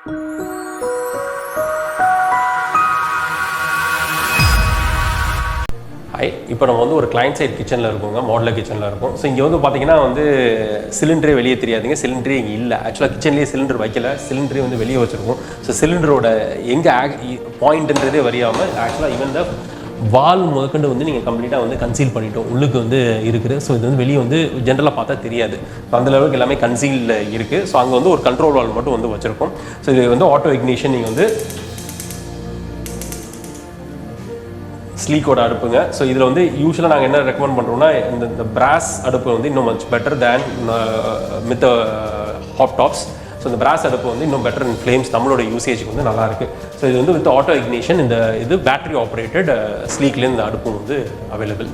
இப்போ நம்ம வந்து ஒரு கிளைண்ட் சைட் கிச்சனில் இருக்கோங்க, மாடுலர் கிச்சனில் இருக்கும். ஸோ இங்கே வந்து பார்த்தீங்கன்னா வந்து சிலிண்டரே வெளியே தெரியாதுங்க, சிலிண்டரே இங்கே இல்லை. ஆக்சுவலாக கிச்சன்லேயே சிலிண்டர் வைக்கல, சிலிண்டரே வந்து வெளியே வச்சுருக்கோம். ஸோ சிலிண்டரோட எங்கே பாயிண்ட்ன்றதே வரையாமல் ஆக்சுவலாக ஈவன் த வால் முதற்கொண்டு வந்து நீங்கள் கம்ப்ளீட்டாக வந்து கன்சீல் பண்ணிட்டோம், உள்ளுக்கு வந்து இருக்குது. ஸோ இது வந்து வெளியே வந்து ஜென்ரலாக பார்த்தா தெரியாது. ஸோ அந்த லெவலுக்கு எல்லாமே கன்சீலில் இருக்குது. ஸோ அங்கே வந்து ஒரு கண்ட்ரோல் வால் மட்டும் வந்து வச்சுருக்கோம். ஸோ இது வந்து ஆட்டோ இக்னிஷன். நீங்கள் வந்து ஸ்லீக்கோட அடுப்புங்க. ஸோ இதில் வந்து யூஸ்வலாக நாங்கள் என்ன ரெக்கமெண்ட் பண்ணுறோம்னா இந்த பிராஸ் அடுப்பு வந்து இன்னும் மச் பெட்டர் தேன் மித்த ஹாட் டாப்ஸ். ஸோ இந்த பிராஸ் அடுப்பு வந்து இன்னும் பெட்டர் இன் ஃப்ளேம்ஸ், நம்மளோட யூசேஜுக்கு வந்து நல்லாயிருக்கு. ஸோ இது வந்து வித் ஆட்டோ இக்னிஷன், இந்த இது பேட்டரி ஆப்ரேட்டட் ஸ்லீக்லேருந்து இந்த அடுப்பு வந்து அவைலபிள்.